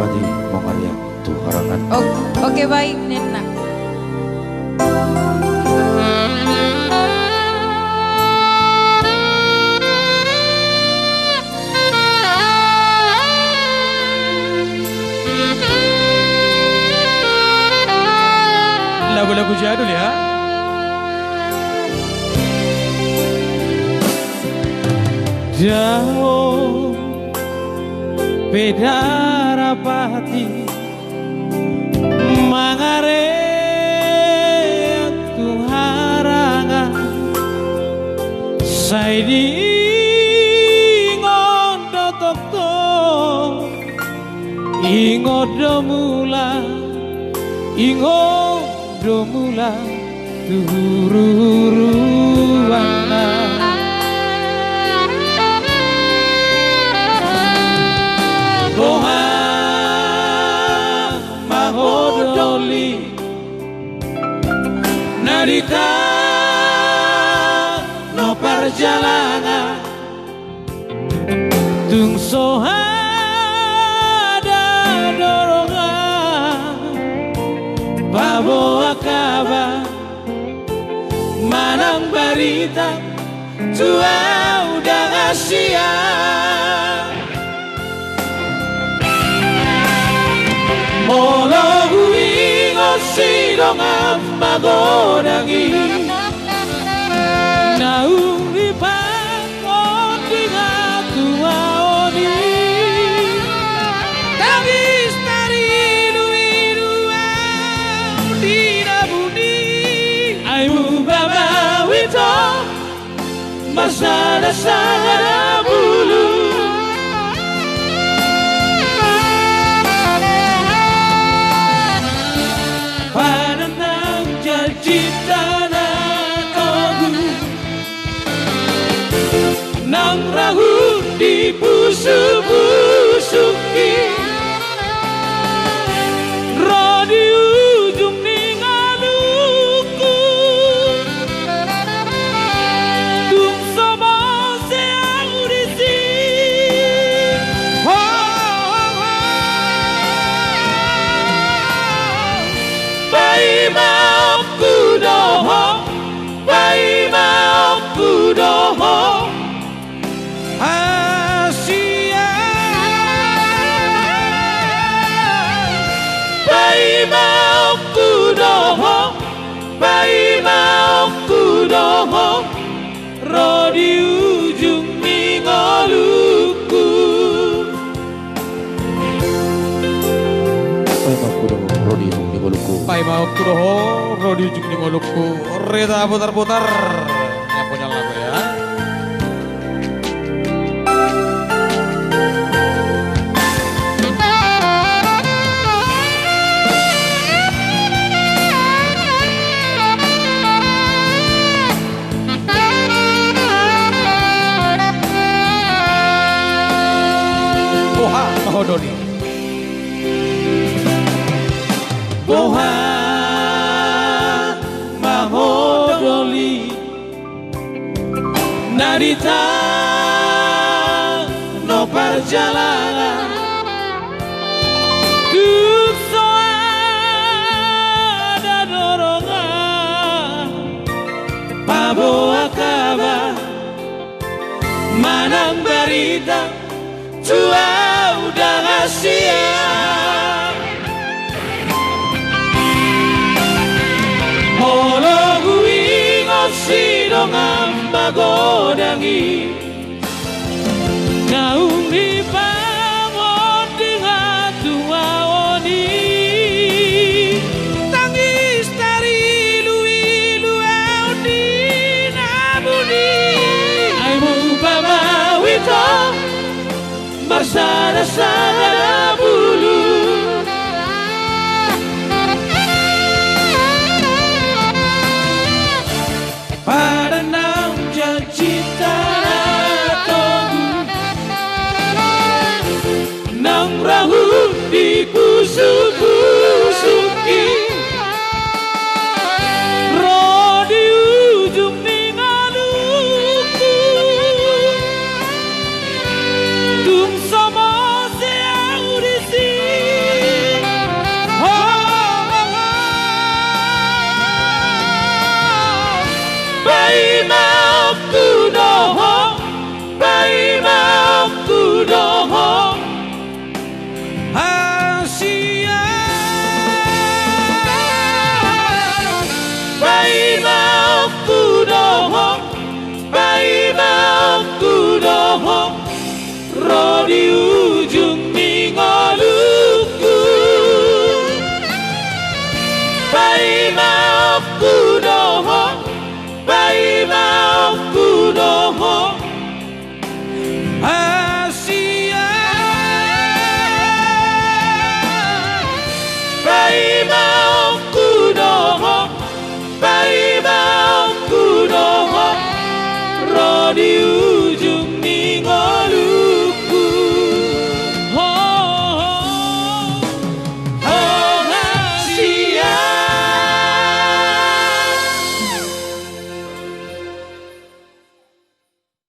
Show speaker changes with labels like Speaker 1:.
Speaker 1: Pati Mongarya tuh harangan.
Speaker 2: Oke baik Nena.
Speaker 3: Lagu-lagu jadul ya. Jauh beda rapati mangare tu harangan saidi ngondo tokto ingodo mula turu-ruruana Boha mahodoli narita no perjalanan tung sohada dorongan bawa kabar manang barita tua udah Asia Molo huingo sidong amagodangi Naung ipangkon di ngatua oni Tangis tari idu-idua Dina budi Aimu baba wito Masada-sada bulu Nang rahu di busuk-busuki Roh di ujung ningaluku Tung sobo seang urisi Bai maafku doho Bai maafku doho Asia Bai maafku doho Bai maafku doho Roh di ujung ningoluku
Speaker 1: Pai maafku doho roh di ujung ningoluku.
Speaker 3: Pai maafku doho roh di ujung ningoluku. Reda putar-putar yang punya lagu ya. Boha mahodoli Boha mahodoli Narita no perjalanan Tuk soada dorongan Pabawa kabar Manang berita Tua udah Asia Molo huingo sidong amagodangi Naung dibangun dengan tua oni Tangis tari ilu-ilu di nabuni Aimu baba wito Bersada-sada